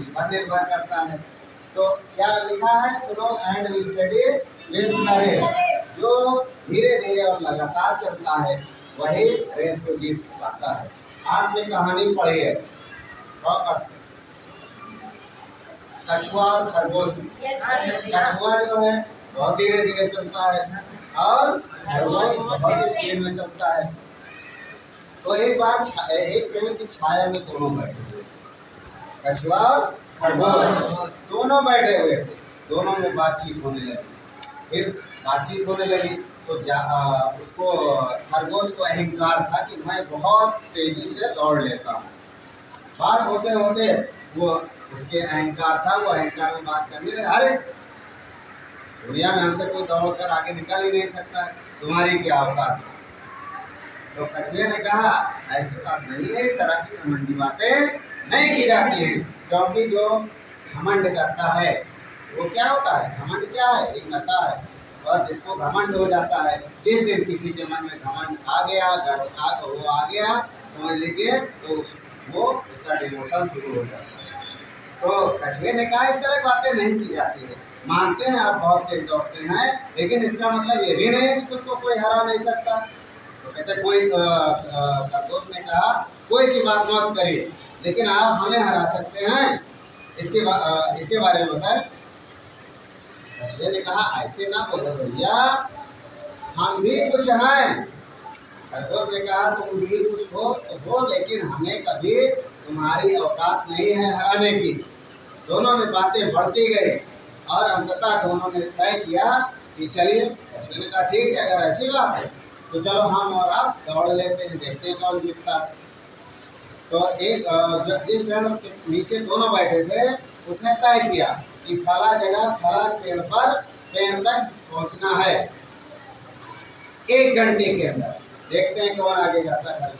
उस पर निर्भर करता है। तो क्या लिखा है, slow and study wins the race. जो धीरे धीरे और लगातार चलता है वही रेस को जीत पाता है। आपने कहानी पढ़ी है कछुआ और खरगोश। कछुआ जो है बहुत धीरे धीरे चलता है और खरगोश बहुत स्पीड में चलता है। तो एक बार एक पेड़ की छाया में दोनों बैठे हुए, कछुआ और खरगोश दोनों बैठे हुए थे। दोनों में बातचीत होने लगी। फिर बातचीत होने लगी तो उसको खरगोश को अहंकार था कि मैं बहुत तेजी से दौड़ लेता हूँ। बात होते होते वो उसके अहंकार था, वो अहंकार में बात करने लगा, अरे दुनिया में हमसे कोई दौड़ कर आगे निकल ही नहीं सकता, तुम्हारी क्या औकात है। तो कछुए ने कहा ऐसी बात नहीं है, इस तरह की घमंडी बातें नहीं की जाती हैं, क्योंकि जो घमंड करता है वो क्या होता है, घमंड क्या है, एक नशा है। और जिसको घमंड हो जाता है, जिस दिन किसी के मन में घमंड आ गया, वो आ गया, समझ लीजिए तो वो उसका डिमोशन शुरू हो जाता है। तो कछुए ने कहा इस तरह बातें नहीं की जाती है, मानते हैं आप बहुत तेज दौड़ते हैं, लेकिन इसका मतलब ये भी नहीं है कि तुमको कोई हरा नहीं सकता। तो कहते कोई खरगोश ने कहा कोई की बात मत करिए, लेकिन आप हमें हरा सकते हैं, इसके बारे में बताएं। कछुए ने कहा ऐसे ना बोलो भैया, हम भी कुछ हैं। खरगोश ने कहा तुम भी कुछ हो तो हो, लेकिन हमें कभी तुम्हारी औकात नहीं है हराने की। दोनों में बातें बढ़ती गई और अंततः दोनों ने तय किया कि चलिए, कछुए ने कहा ठीक है, अगर ऐसी बात है तो चलो हम और आप दौड़ लेते हैं, देखते हैं कौन जीतता है। तो एक जिस पेड़ के नीचे दोनों बैठे थे उसने तय किया कि फला जगह फला पेड़ पर पेड़ तक पहुंचना है 1 घंटे के अंदर, देखते हैं कौन आगे जाता है।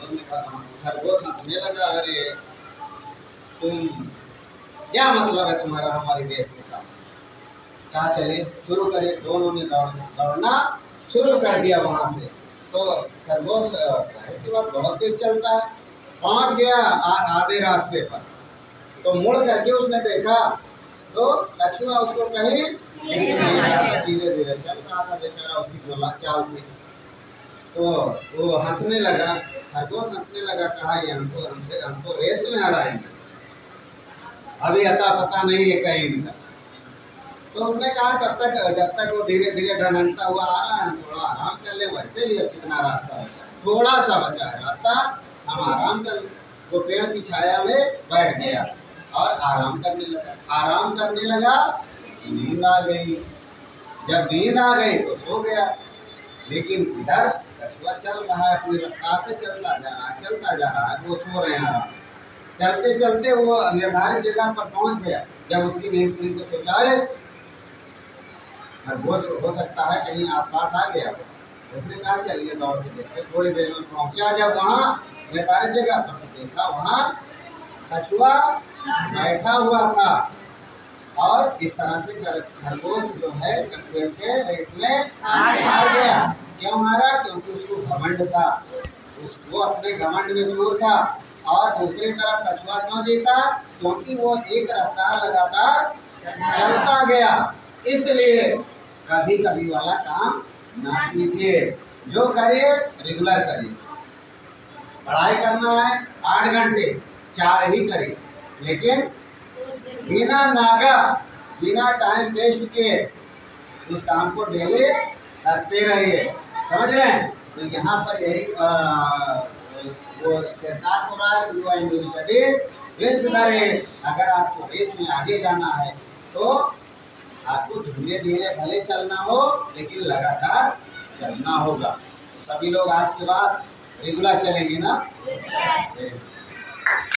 खरगोश हंसने लगा, अरे तुम क्या मतलब है तुम्हारा हमारी रेस के साथ। कहा चलिए शुरू करिए। दोनों ने दौड़ना शुरू कर दिया वहां से। तो खरगोश के बाद बहुत तेज चलता है, पहुंच गया आधे रास्ते पर। तो मुड़ करके उसने देखा तो कछुआ उसको कहीं धीरे धीरे चल रहा था बेचारा, उसकी जो चाल थी। तो वो हंसने लगा, खरगोश हंसने लगा, कहा ये हमको रेस में हराएंगे, अभी अता पता नहीं है कहीं इनका। तो उसने कहा जब तक वो धीरे धीरे ढनढनता हुआ आ रहा है, थोड़ा आराम कर ले, वैसे भी अब कितना रास्ता बचा है, थोड़ा सा बचा है रास्ता, हम आराम कर ले। वो पेड़ की छाया में बैठ गया और आराम करने लगा। नींद आ गई। जब नींद आ गई तो सो गया। लेकिन इधर कछुआ चल रहा है, अपनी रफ्तार से चलता जा रहा है, वो सो रहे हैं आराम। चलते चलते वो निर्धारित जगह पर पहुंच गया। जब उसकी नींद खुली तो सोचा अरे खरगोश हो सकता है कहीं आसपास आ गया। उसने कहा चलिए दौड़ के देखते। थोड़ी देर में पहुंचा जब वहाँ निर्धारित जगह पर, तो देखा वहाँ कछुआ बैठा हुआ था। और इस तरह से खरगोश जो है कछुए से रेस में हार गया। क्यों हारा? क्योंकि उसको घमंड था, उसको अपने घमंड में चूर था। और दूसरी तरफ कछुआ क्यों जीता? क्योंकि वो एक रफ्तार लगातार चलता गया। इसलिए कभी कभी वाला काम ना कीजिए, जो करिए रेगुलर करिए। पढ़ाई करना है 8 घंटे 4 ही करिए, लेकिन बिना नागा, बिना टाइम वेस्ट किए उस काम को डेली करते रहिए। समझ रहे हैं? तो यहाँ पर यही वो चेतावनी हो रहा है, slow and study wins the race. अगर आपको रेस में आगे जाना है तो आपको धीरे धीरे भले चलना हो, लेकिन लगातार चलना होगा। सभी लोग आज के बाद रेगुलर चलेंगे ना?